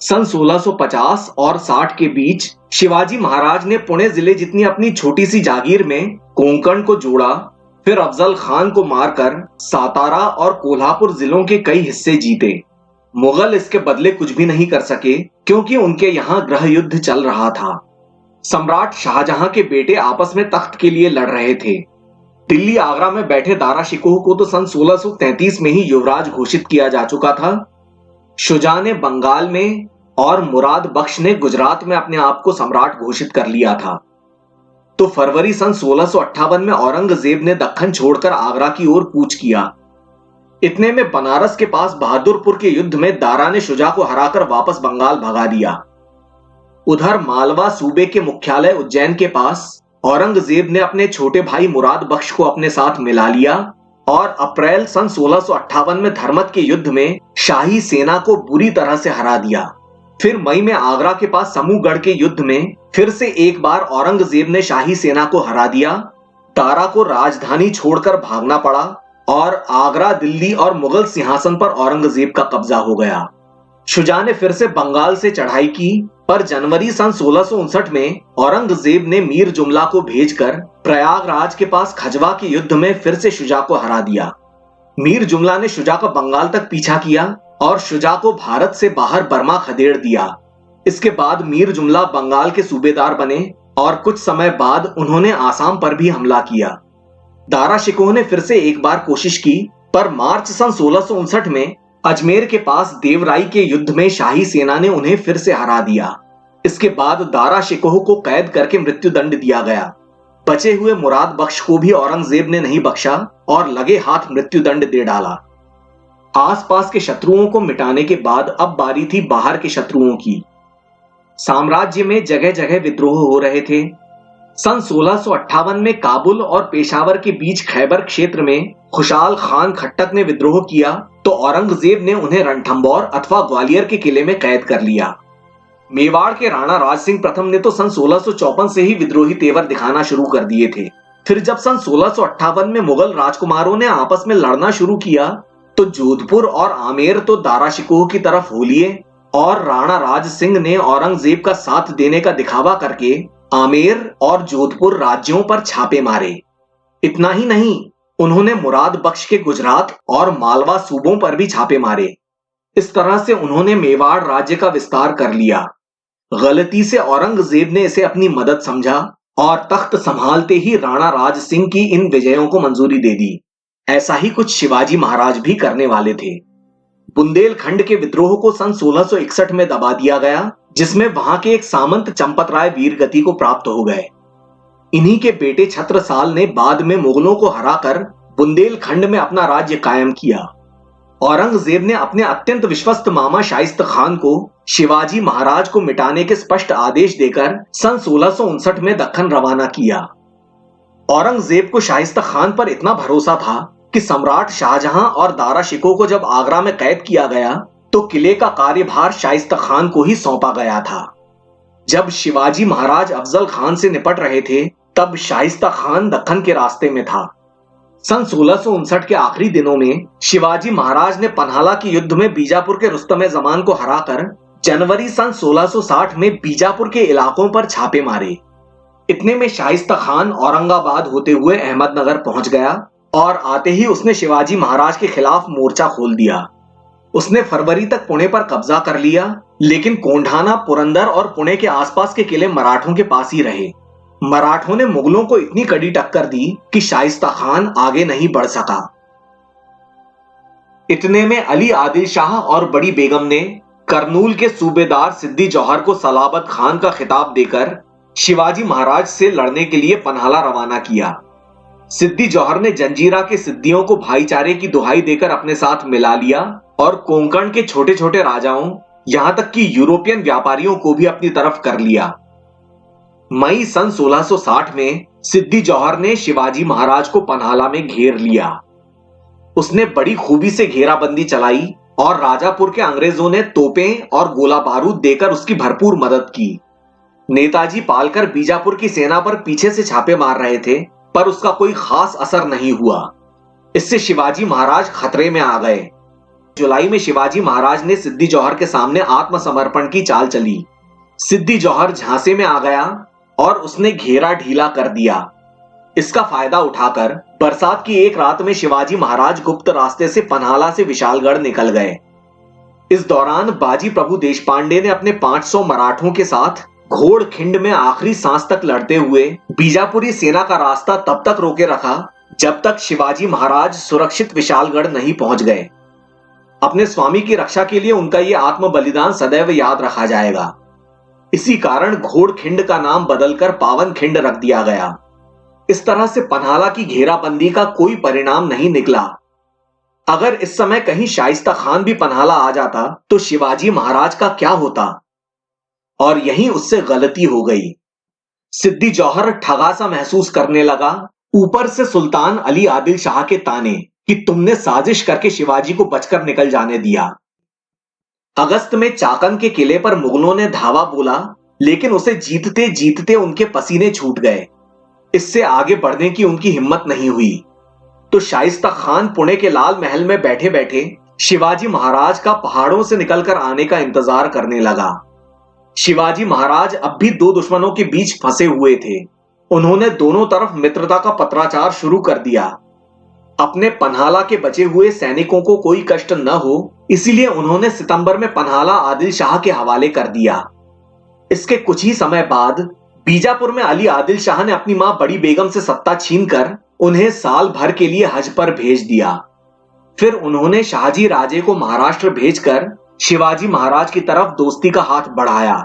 सन 1650 और 60 के बीच शिवाजी महाराज ने पुणे जिले जितनी अपनी छोटी सी जागीर में कोंकण को जोड़ा। फिर अफजल खान को मारकर सातारा और कोल्हापुर जिलों के कई हिस्से जीते। मुगल इसके बदले कुछ भी नहीं कर सके क्योंकि उनके यहाँ गृह युद्ध चल रहा था। सम्राट शाहजहां के बेटे आपस में तख्त के लिए लड़ रहे थे। दिल्ली आगरा में बैठे दारा शिकोह को तो सन 1633 में ही युवराज घोषित किया जा चुका था। शुजा ने बंगाल में और मुराद बख्श ने गुजरात में अपने आप को सम्राट घोषित कर लिया था। तो फरवरी सन 1658 में औरंगजेब ने दक्कन छोड़कर आगरा की ओर कूच किया। इतने में बनारस के पास बहादुरपुर के युद्ध में दारा ने शुजा को हराकर वापस बंगाल भगा दिया। उधर मालवा सूबे के मुख्यालय उज्जैन के पास औरंगजेब ने अपने छोटे भाई मुराद बख्श को अपने साथ मिला लिया और अप्रैल सन 1658 में धर्मत के युद्ध में शाही सेना को बुरी तरह से हरा दिया। फिर मई में आगरा के पास समूहगढ़ के युद्ध में फिर से एक बार औरंगजेब ने शाही सेना को हरा दिया। दारा को राजधानी छोड़कर भागना पड़ा और आगरा, दिल्ली और मुगल सिंहासन पर औरंगजेब का कब्जा हो गया। शुजा ने फिर से बंगाल से चढ़ाई की, पर जनवरी सन 1659 में औरंगजेब ने मीर जुमला को भेजकर प्रयागराज के पास खजवा के युद्ध में फिर से शुजा को हरा दिया। मीर जुमला ने शुजा का बंगाल तक पीछा किया और शुजा को भारत से बाहर बर्मा खदेड़ दिया। इसके बाद मीर जुमला बंगाल के सूबेदार बने और कुछ समय बाद उन्होंने आसाम पर भी हमला किया। दारा शिकोह ने फिर से एक बार कोशिश की, पर मार्च सन 1659 में अजमेर के पास देवराई के युद्ध में शाही सेना ने उन्हें फिर से हरा दिया। इसके बाद दारा शिकोह को कैद करके मृत्युदंड दिया गया। बचे हुए मुराद बख्श को भी औरंगजेब ने नहीं बख्शा और लगे हाथ मृत्युदंड दे डाला। आसपास के शत्रुओं को मिटाने के बाद अब बारी थी बाहर के शत्रुओं की। साम्राज्य में जगह जगह विद्रोह हो रहे थे। सन 1658 में काबुल और पेशावर के बीच खैबर क्षेत्र में खुशाल खान खट्टक ने विद्रोह किया तो औरंगजेब ने उन्हें रणथंबोर अथवा ग्वालियर के किले में कैद कर लिया। मेवाड़ के राणा राज सिंह प्रथम ने तो सन 1654 से ही विद्रोही तेवर दिखाना शुरू कर दिए थे। फिर जब सन 1658 में मुगल राजकुमारों ने आपस में लड़ना शुरू किया तो जोधपुर और आमेर तो दारा शिकोह की तरफ हो लिए और राणा राज सिंह ने औरंगजेब का साथ देने का दिखावा करके आमेर और जोधपुर राज्यों पर छापे मारे। इतना ही नहीं, उन्होंने मुराद बख्श के गुजरात और मालवा सूबों पर भी छापे मारे। इस तरह से उन्होंने मेवाड़ राज्य का विस्तार कर लिया। गलती से औरंगजेब ने इसे अपनी मदद समझा और तख्त संभालते ही राणा राज सिंह की इन विजयों को मंजूरी दे दी। ऐसा ही कुछ शिवाजी महाराज भी करने वाले थे। बुंदेलखंड के विद्रोह को सन 1661 में दबा दिया गया, जिसमें वहां के एक सामंत चंपतराय वीरगति को प्राप्त हो गए। इन्हीं के बेटे छत्रसाल ने बाद में मुगलों को हराकर बुंदेलखंड में अपना राज्य कायम किया। औरंगजेब ने अपने अत्यंत विश्वस्त मामा शाइस्ता खान को शिवाजी महाराज को मिटाने के स्पष्ट आदेश देकर सन 1659 में दक्कन रवाना किया। औरंगजेब को शाइस्ता खान पर इतना भरोसा था कि सम्राट शाहजहां और दारा शिकोह को जब आगरा में कैद किया गया तो किले का कार्यभार शाइस्ता खान को ही सौंपा गया था। जब शिवाजी महाराज अफजल खान से निपट रहे थे तब शाइस्ता खान दक्कन के रास्ते में था। सन 1659 के आखिरी दिनों में शिवाजी महाराज ने पन्हाला के युद्ध में बीजापुर के रुस्तम जमान को हराकर जनवरी सन 1660 में बीजापुर के इलाकों पर छापे मारे। इतने में शाइस्ता खान औरंगाबाद होते हुए अहमदनगर पहुंच गया और आते ही उसने शिवाजी महाराज के खिलाफ मोर्चा खोल दिया। उसने फरवरी तक पुणे पर कब्जा कर लिया, लेकिन कोंढाना, पुरंदर और पुणे के आसपास के किले मराठों के पास ही रहे। मराठों ने मुगलों को इतनी कड़ी टक्कर दी कि शाइस्ता खान आगे नहीं बढ़ सका। इतने में अली आदिल शाह और बड़ी बेगम ने करनूल के सूबेदार सिद्दी जौहर को सलाबत खान का खिताब देकर शिवाजी महाराज से लड़ने के लिए पन्हाला रवाना किया। सिद्दी जौहर ने जंजीरा के सिद्दियों को भाईचारे की दुहाई देकर अपने साथ मिला लिया और कोंकण के छोटे छोटे राजाओं, यहां तक कि यूरोपियन व्यापारियों को भी अपनी तरफ कर लिया। मई सन 1660 में सिद्दी जौहर ने शिवाजी महाराज को पन्हाला में घेर लिया। उसने बड़ी खूबी से घेराबंदी चलाई और राजापुर के अंग्रेजों ने तोपें और गोला बारूद देकर उसकी भरपूर मदद की। नेताजी पालकर बीजापुर की सेना पर पीछे से छापे मार रहे थे, पर उसका कोई खास असर नहीं हुआ। इससे शिवाजी महाराज खतरे में आ गए। जुलाई में शिवाजी महाराज ने सिद्दी जौहर के सामने आत्मसमर्पण की चाल चली। सिद्दी जौहर झांसे में आ गया और उसने घेरा ढीला कर दिया। इसका फायदा उठाकर बरसात की एक रात में शिवाजी महाराज गुप्त रास्ते से पन्हाला से विशालगढ़ निकल गए। इस दौरान बाजी प्रभु देशपांडे ने अपने 500 मराठों के साथ घोड़खिंड में आखिरी सांस तक लड़ते हुए बीजापुरी सेना का रास्ता तब तक रोके रखा जब तक शिवाजी महाराज सुरक्षित विशालगढ़ नहीं पहुंच गए। अपने स्वामी की रक्षा के लिए उनका यह आत्म बलिदान सदैव याद रखा जाएगा। इसी कारण घोड़खिंड का नाम बदलकर पावनखिंड रख दिया गया। इस तरह से पन्हाला की घेराबंदी का कोई परिणाम नहीं निकला। अगर इस समय कहीं शाइस्ता खान भी पन्हाला आ जाता तो शिवाजी महाराज का क्या होता? और यहीं उससे गलती हो गई। सिद्दी जौहर ठगा सा महसूस करने लगा। ऊपर से सुल्तान अली आदिल शाह के ताने कि तुमने साजिश करके शिवाजी को बचकर निकल जाने दिया। अगस्त में चाकन के किले पर मुगलों ने धावा बोला, लेकिन उसे जीतते जीतते उनके पसीने छूट गए। इससे आगे बढ़ने की उनकी हिम्मत नहीं हुई। तो शाइस्ता खान पुणे के लाल महल में बैठे बैठे शिवाजी महाराज का पहाड़ों से निकलकर आने का इंतजार करने लगा। शिवाजी महाराज अब भी दो दुश्मनों के बीच फंसे हुए थे। उन्होंने दोनों तरफ मित्रता का पत्राचार शुरू कर दिया। अपने पन्हाला के बचे हुए सैनिकों को कोई कष्ट न हो, इसीलिए उन्होंने सितंबर में पन्हाला आदिल शाह के हवाले कर दिया। इसके कुछ ही समय बाद बीजापुर में अली आदिल शाह ने अपनी मां बड़ी बेगम से सत्ता छीनकर उन्हें साल भर के लिए हज पर भेज दिया। फिर उन्होंने शाहजी राजे को महाराष्ट्र भेजकर शिवाजी महाराज की तरफ दोस्ती का हाथ बढ़ाया।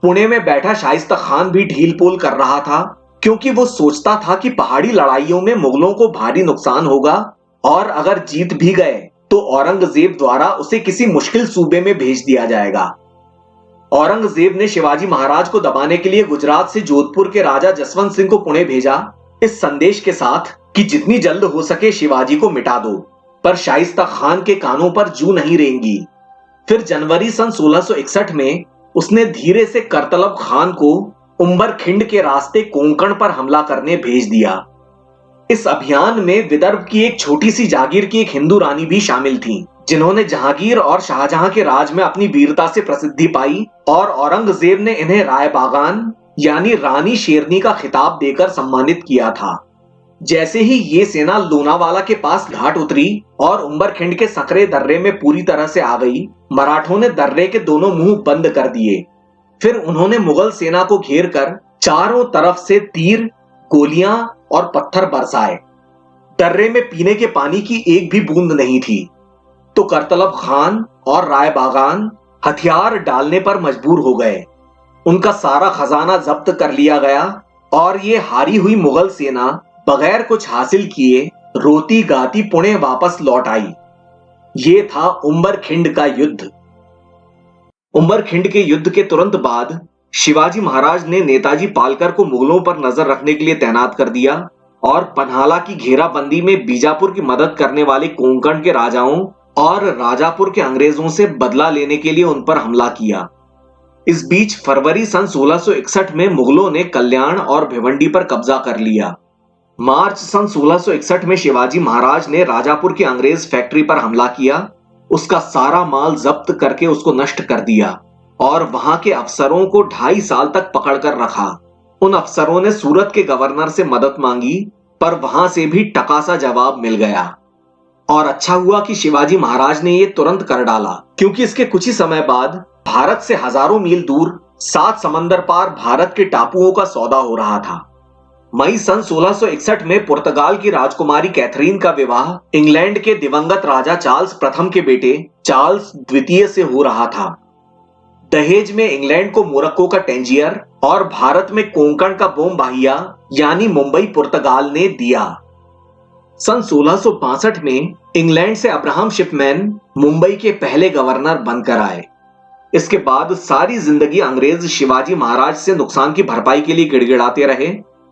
पुणे में बैठा शाइस्ता खान भी ढील पोल कर रहा था, क्योंकि वो सोचता था कि पहाड़ी लड़ाइयों में मुगलों को भारी नुकसान होगा और अगर जीत भी गए तो औरंगजेब द्वारा उसे किसी मुश्किल सूबे में भेज दिया जाएगा। औरंगजेब ने शिवाजी महाराज को दबाने के लिए गुजरात से जोधपुर के राजा जसवंत सिंह को पुणे भेजा, इस संदेश के साथ कि जितनी जल्द हो सके शिवाजी को मिटा दो। पर शाइस्ता खान के कानों पर जू नहीं रेंगी। फिर जनवरी सन 1661 में उसने धीरे से करतलब खान को उम्बरखिंड के रास्ते कोंकण पर हमला करने भेज दिया। इस अभियान में विदर्भ की एक छोटी सी जागीर की एक हिंदू रानी भी शामिल थी, जिन्होंने जहांगीर और शाहजहां के राज में अपनी वीरता से प्रसिद्धि पाई और औरंगजेब ने इन्हें रायबागान यानी रानी शेरनी का खिताब देकर सम्मानित किया था। जैसे ही ये सेना लोनावाला के पास घाट उतरी और उम्बरखिंड के सकरे दर्रे में पूरी तरह से आ गई, मराठों ने दर्रे के दोनों मुंह बंद कर दिए। फिर उन्होंने मुगल सेना को घेर कर चारों तरफ से तीर, गोलियां और पत्थर बरसाए। दर्रे में पीने के पानी की एक भी बूंद नहीं थी। तो करतलब खान और रायबागान हथियार डालने पर मजबूर हो गए। उनका सारा खजाना जब्त कर लिया गया और ये हारी हुई मुगल सेना बगैर कुछ हासिल किए रोती गाती पुणे वापस लौट आई। ये था उम्बरखिंड का युद्ध। उम्बरखिंड के युद्ध के तुरंत बाद शिवाजी महाराज ने नेताजी पालकर को मुगलों पर नजर रखने के लिए तैनात कर दिया और पन्हाला की घेराबंदी में बीजापुर की मदद करने वाले कोंकण के राजाओं और राजापुर के अंग्रेजों से बदला लेने के लिए उन पर हमला किया। इस बीच फरवरी सन 1661 में मुगलों ने कल्याण और भिवंडी पर कब्जा कर लिया। मार्च सन 1661 में शिवाजी महाराज ने राजापुर की अंग्रेज फैक्ट्री पर हमला किया, उसका सारा माल जब्त करके उसको नष्ट कर दिया और वहां के अफसरों को 2.5 साल तक पकड़कर रखा। उन अफसरों ने सूरत के गवर्नर से मदद मांगी, पर वहां से भी टकासा जवाब मिल गया। और अच्छा हुआ कि शिवाजी महाराज ने यह तुरंत कर डाला, क्योंकि इसके कुछ ही समय बाद भारत से हजारों मील दूर 7 समंदर पार भारत के टापुओं का सौदा हो रहा था। मई सन 1661 में पुर्तगाल की राजकुमारी कैथरीन का विवाह इंग्लैंड के दिवंगत राजा चार्ल्स प्रथम के बेटे चार्ल्स द्वितीय से हो रहा था। दहेज में इंग्लैंड को मोरक्को का टेंजियर और भारत में कोंकण का बोमबाहिया यानी मुंबई पुर्तगाल ने दिया। सन 1662 में इंग्लैंड से अब्राहम शिपमैन मुंबई के पहले गवर्नर बनकर आए। इसके बाद सारी जिंदगी अंग्रेज शिवाजी महाराज से नुकसान की भरपाई के लिए गिड़गिड़ाते रहे,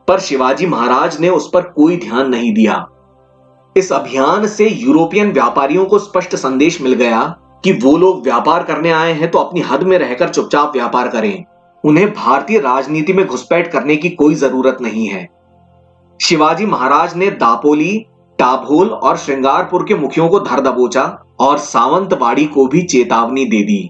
पर शिवाजी महाराज ने उस पर कोई ध्यान नहीं दिया। इस अभियान से यूरोपियन व्यापारियों को स्पष्ट संदेश मिल गया कि वो लोग व्यापार करने आए हैं तो अपनी हद में रहकर चुपचाप व्यापार करें। उन्हें भारतीय राजनीति में घुसपैठ करने की कोई जरूरत नहीं है। शिवाजी महाराज ने दापोली, टाभोल और श्रृंगारपुर के मुखियों को धर दबोचा और सावंतवाड़ी को भी चेतावनी दे दी।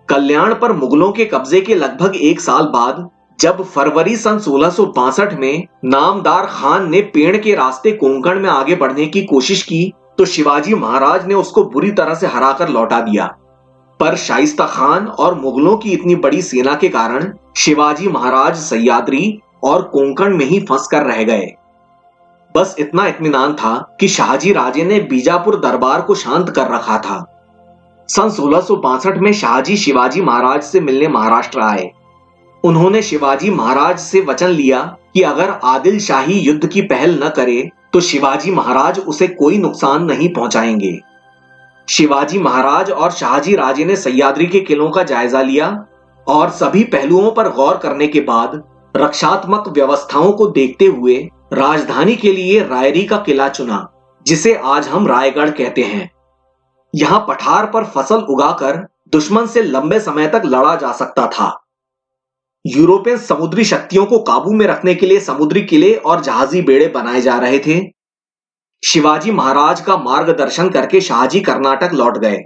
कल्याण पर मुगलों के कब्जे के लगभग एक साल बाद जब फरवरी सन 1662 में नामदार खान ने पेड़ के रास्ते कोंकण में आगे बढ़ने की कोशिश की तो शिवाजी महाराज ने उसको बुरी तरह से हराकर लौटा दिया। पर शाइस्ता खान और मुगलों की इतनी बड़ी सेना के कारण शिवाजी महाराज सह्याद्री और कोंकण में ही फंस कर रह गए। बस इतना इत्मीनान था कि शाहजी राजे ने बीजापुर दरबार को शांत कर रखा था। सन 1662 में शाहजी शिवाजी महाराज से मिलने महाराष्ट्र आए। उन्होंने शिवाजी महाराज से वचन लिया कि अगर आदिल शाही युद्ध की पहल न करे तो शिवाजी महाराज उसे कोई नुकसान नहीं पहुंचाएंगे। शिवाजी महाराज और शाहजी राजे ने सह्याद्री के किलों का जायजा लिया और सभी पहलुओं पर गौर करने के बाद रक्षात्मक व्यवस्थाओं को देखते हुए राजधानी के लिए रायरी का किला चुना, जिसे आज हम रायगढ़ कहते हैं। यहां पठार पर फसल उगाकर दुश्मन से लंबे समय तक लड़ा जा सकता था। यूरोपियन समुद्री शक्तियों को काबू में रखने के लिए समुद्री किले और जहाजी बेड़े बनाए जा रहे थे। शिवाजी महाराज का मार्गदर्शन करके शाहजी कर्नाटक लौट गए।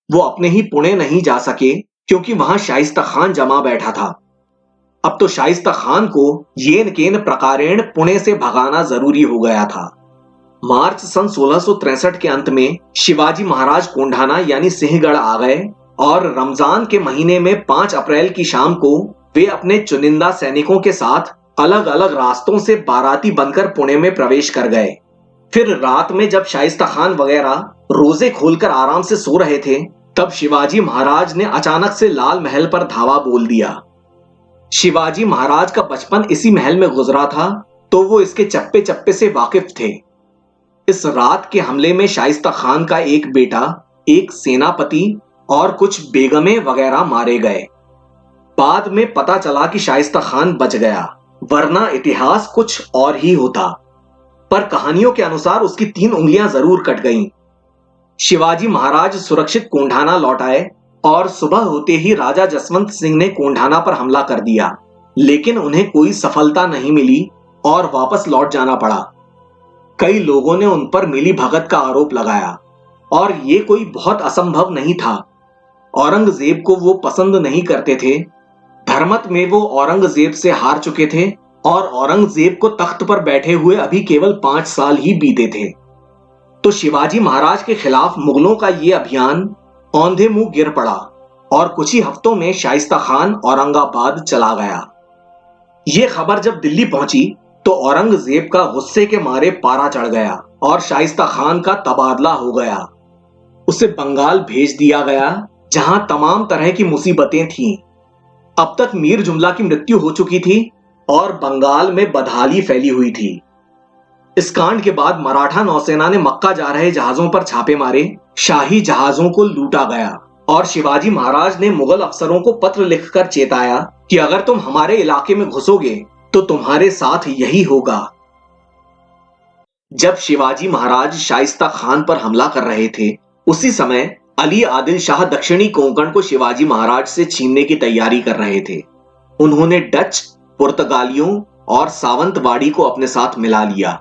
वो अपने ही पुणे नहीं जा सके क्योंकि वहां शाइस्ता खान जमा बैठा था। अब तो शाइस्ता खान को येन केन प्रकारेण पुणे से भगाना जरूरी हो गया था। मार्च सन 1663 के अंत में शिवाजी महाराज कोंढाना यानी सिंहगढ़ आ गए और रमजान के महीने में 5 अप्रैल की शाम को वे अपने चुनिंदा सैनिकों के साथ अलग अलग रास्तों से बाराती बनकर पुणे में प्रवेश कर गए। फिर रात में जब शाइस्ता खान वगैरह रोजे खोलकर आराम से सो रहे थे तब शिवाजी महाराज ने अचानक से लाल महल पर धावा बोल दिया। शिवाजी महाराज का बचपन इसी महल में गुजरा था तो वो इसके चप्पे चप्पे से वाकिफ थे। इस रात के हमले में शाइस्ता खान का एक बेटा, एक सेनापति और कुछ बेगमें वगैरह मारे गए। बाद में पता चला कि शाइस्ता खान बच गया, वरना इतिहास कुछ और ही होता। पर कहानियों के अनुसार उसकी 3 उंगलियां जरूर कट गईं। शिवाजी महाराज सुरक्षित कोंढाना लौट आए और सुबह होते ही राजा जसवंत सिंह ने कोंढाना पर हमला कर दिया, लेकिन उन्हें कोई सफलता नहीं मिली और वापस लौट जाना पड़ा। कई लोगों ने उन पर मिली भगत का आरोप लगाया और ये कोई बहुत असंभव नहीं था। औरंगजेब को वो पसंद नहीं करते थे। धर्मत में वो औरंगजेब से हार चुके थे और औरंगजेब को तख्त पर बैठे हुए अभी केवल 5 साल ही बीते थे। तो शिवाजी महाराज के खिलाफ मुगलों का ये अभियान औंधे मुंह गिर पड़ा और कुछ ही हफ्तों में शाइस्ता खान औरंगाबाद चला गया। ये खबर जब दिल्ली पहुंची तो औरंगजेब का गुस्से के मारे पारा चढ़ गया और शाइस्ता खान का तबादला हो गया। उसे बंगाल भेज दिया गया जहां तमाम तरह की मुसीबतें थीं। अब तक मीर जुमला की मृत्यु हो चुकी थी और बंगाल में बदहाली फैली हुई थी। इस कांड के बाद मराठा नौसेना ने मक्का जा रहे जहाजों पर छापे मारे, शाही जहाजों को लूटा गया और शिवाजी महाराज ने मुगल अफसरों को पत्र लिखकर चेताया कि अगर तुम हमारे इलाके में घुसोगे तो तुम्हारे साथ यही होगा। जब शिवाजी महाराज शाइस्ता खान पर हमला कर रहे थे उसी समय अली आदिल शाह दक्षिणी कोंकण को शिवाजी महाराज से छीनने की तैयारी कर रहे थे। उन्होंने डच, पुर्तगालियों और सावंतवाड़ी को अपने साथ मिला लिया।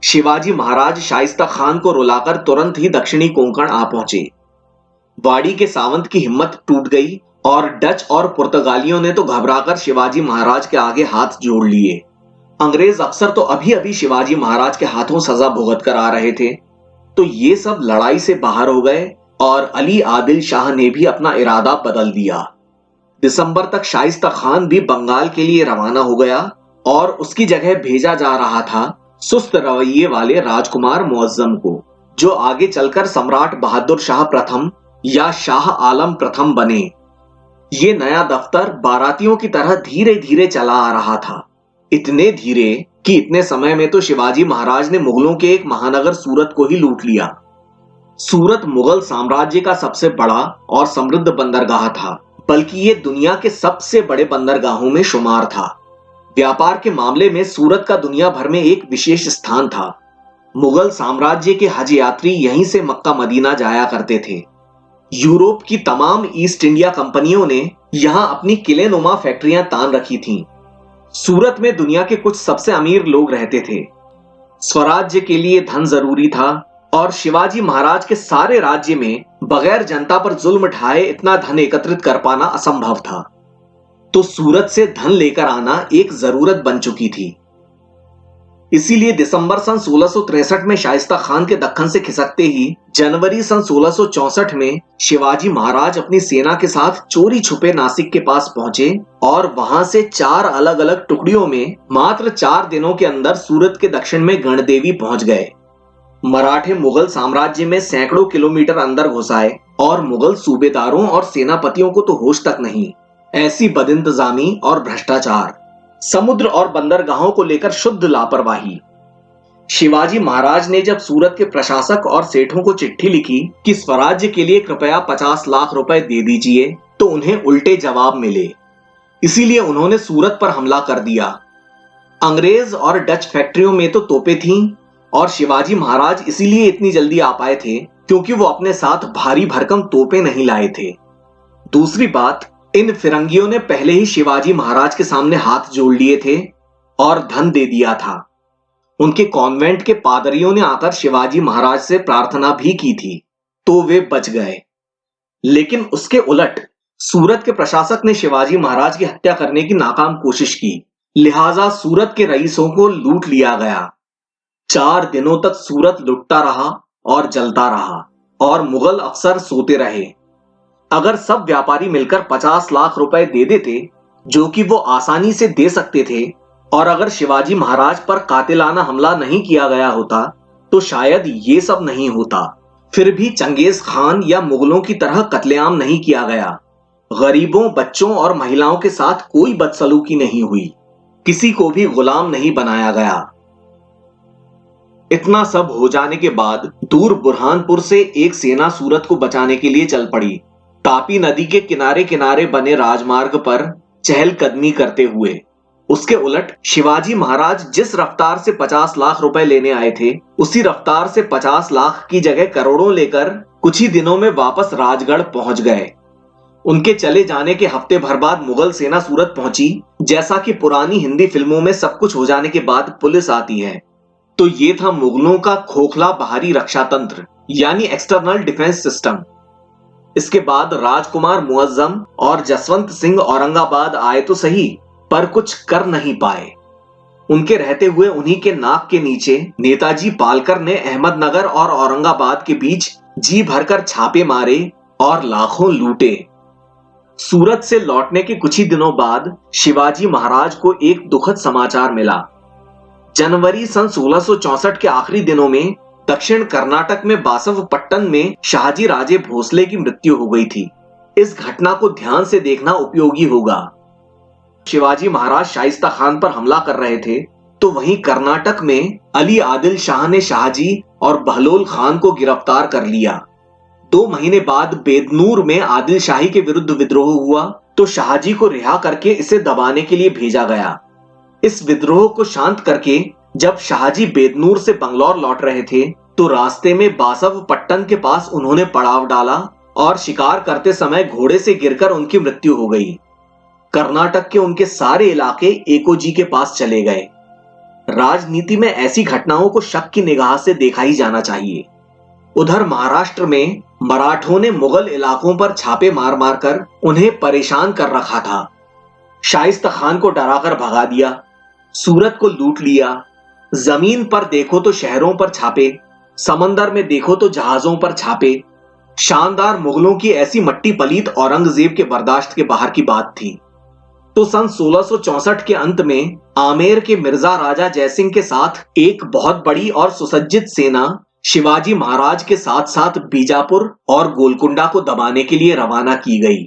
शिवाजी महाराज शाइस्ता खान को रुलाकर तुरंत ही दक्षिणी कोंकण आ पहुंचे। वाड़ी के सावंत की हिम्मत टूट गई और डच और पुर्तगालियों ने तो घबराकर शिवाजी महाराज के आगे हाथ जोड़ लिए। अंग्रेज अफसर तो अभी अभी शिवाजी महाराज के हाथों सजा भुगत कर आ रहे थे। तो ये सब लड़ाई से बाहर हो गए और अली आदिल शाह ने भी अपना इरादा बदल दिया। दिसंबर तक शाइस्ता खान भी बंगाल के लिए रवाना हो गया और उसकी जगह भेजा जा रहा था सुस्त रवैये वाले राजकुमार मुअज्जम को, जो आगे चलकर सम्राट बहादुर शाह प्रथम या शाह आलम प्रथम बने। ये नया दफ्तर बारातियों की तरह धीरे धीरे चला आ रहा था, इतने धीरे कि इतने समय में तो शिवाजी महाराज ने मुगलों के एक महानगर सूरत को ही लूट लिया। सूरत मुगल साम्राज्य का सबसे बड़ा और समृद्ध बंदरगाह था, बल्कि ये दुनिया के सबसे बड़े बंदरगाहों में शुमार था। व्यापार के मामले में सूरत का दुनिया भर में एक विशेष स्थान था। मुगल साम्राज्य के हज यात्री यहीं से मक्का मदीना जाया करते थे। यूरोप की तमाम ईस्ट इंडिया कंपनियों ने यहां अपनी किलेनुमा फैक्ट्रियां तान रखी थीं। सूरत में दुनिया के कुछ सबसे अमीर लोग रहते थे। स्वराज्य के लिए धन जरूरी था, और शिवाजी महाराज के सारे राज्य में बगैर जनता पर जुल्म ढाए इतना धन एकत्रित कर पाना असंभव था। तो सूरत से धन लेकर आना एक जरूरत बन चुकी थी। इसीलिए दिसंबर सन 1663 में शाइस्ता खान के दक्कन से खिसकते ही जनवरी सन 1664 में शिवाजी महाराज अपनी सेना के साथ चोरी छुपे नासिक के पास पहुंचे और वहां से 4 अलग अलग टुकड़ियों में मात्र 4 दिनों के अंदर सूरत के दक्षिण में गणदेवी पहुंच गए। मराठे मुगल साम्राज्य में सैकड़ों किलोमीटर अंदर घुस आए और मुगल सूबेदारों और सेनापतियों को तो होश तक नहीं। ऐसी बदइंतजामी और भ्रष्टाचार, समुद्र और बंदरगाहों को लेकर शुद्ध लापरवाही। शिवाजी महाराज ने जब सूरत के प्रशासक और सेठों को चिट्ठी लिखी कि स्वराज्य के लिए कृपया 50 लाख रुपए दे दीजिए, तो उन्हें उल्टे जवाब मिले। इसीलिए उन्होंने सूरत पर हमला कर दिया। अंग्रेज और डच फैक्ट्रियों में तो तोपें थीं और शिवाजी महाराज इसीलिए इतनी जल्दी आ पाए थे क्योंकि वो अपने साथ भारी भरकम तोपें नहीं लाए थे। दूसरी बात, इन फिरंगियों ने पहले ही शिवाजी महाराज के सामने हाथ जोड़ लिए थे और धन दे दिया था। उनके कॉन्वेंट के पादरियों ने आकर शिवाजी महाराज से प्रार्थना भी की थी, तो वे बच गए। लेकिन उसके उलट सूरत के प्रशासक ने शिवाजी महाराज की हत्या करने की नाकाम कोशिश की, लिहाजा सूरत के रईसों को लूट लिया गया। 4 दिनों तक सूरत लुटता रहा और जलता रहा और मुगल अफसर सोते रहे। अगर सब व्यापारी मिलकर 50 लाख रुपए दे देते, जो कि वो आसानी से दे सकते थे, और अगर शिवाजी महाराज पर कातिलाना हमला नहीं किया गया होता, तो शायद ये सब नहीं होता। फिर भी चंगेज खान या मुगलों की तरह कत्लेआम नहीं किया गया। गरीबों, बच्चों और महिलाओं के साथ कोई बदसलूकी नहीं हुई। किसी को भी गुलाम नहीं बनाया गया। इतना सब हो जाने के बाद दूर बुरहानपुर से एक सेना सूरत को बचाने के लिए चल पड़ी। तापी नदी के किनारे किनारे बने राजमार्ग पर चहलकदमी करते हुए। उसके उलट शिवाजी महाराज जिस रफ्तार से 50 लाख रुपए लेने आए थे, उसी रफ्तार से 50 लाख की जगह करोड़ों लेकर कुछ ही दिनों में वापस राजगढ़ पहुंच गए। उनके चले जाने के हफ्ते भर बाद मुगल सेना सूरत पहुंची। जैसा कि पुरानी हिंदी फिल्मों में सब कुछ हो जाने के बाद पुलिस आती है, तो ये था मुगलों का खोखला बाहरी रक्षा तंत्र, यानी एक्सटर्नल डिफेंस सिस्टम। इसके बाद राजकुमार मुअज्जम और जसवंत सिंह औरंगाबाद आए तो सही, पर कुछ कर नहीं पाए। उनके रहते हुए उन्हीं के नाक के नीचे नेताजी पालकर ने अहमदनगर और औरंगाबाद के बीच जी भरकर छापे मारे और लाखों लूटे। सूरत से लौटने के कुछ ही दिनों बाद शिवाजी महाराज को एक दुखद समाचार मिला। जनवरी सन 1664 के आखिरी दिनों में दक्षिण कर्नाटक में बासवपट्टन में शाहजी राजे भोसले की मृत्यु हो गई थी। इस घटना को ध्यान से देखना उपयोगी होगा। शिवाजी महाराज शाइस्ता खान पर हमला कर रहे थे, तो वहीं कर्नाटक में अली आदिल शाह ने शाहजी और बहलोल खान को गिरफ्तार कर लिया। 2 महीने बाद बेदनूर में आदिल शाही के विरुद्ध विद्रोह हुआ, तो शाहजी को रिहा करके इसे दबाने के लिए भेजा गया। इस विद्रोह को शांत करके जब शाहजी बेदनूर से बंगलौर लौट रहे थे, तो रास्ते में बासवपट्टन के पास उन्होंने पड़ाव डाला और शिकार करते समय घोड़े से गिरकर उनकी मृत्यु हो गई। कर्नाटक के उनके सारे इलाके एकोजी के पास चले गए। राजनीति में ऐसी घटनाओं को शक की निगाह से देखा ही जाना चाहिए। उधर महाराष्ट्र में मराठों ने मुगल इलाकों पर छापे मार मार कर उन्हें परेशान कर रखा था। शाइस्ता खान को डराकर भगा दिया, सूरत को लूट लिया। जमीन पर देखो तो शहरों पर छापे, समंदर में देखो तो जहाजों पर छापे। शानदार मुगलों की ऐसी मट्टी पलीत औरंगजेब के बर्दाश्त के बाहर की बात थी। तो सन 1664 के अंत में आमेर के मिर्जा राजा जयसिंह के साथ एक बहुत बड़ी और सुसज्जित सेना शिवाजी महाराज के साथ साथ बीजापुर और गोलकुंडा को दबाने के लिए रवाना की गई।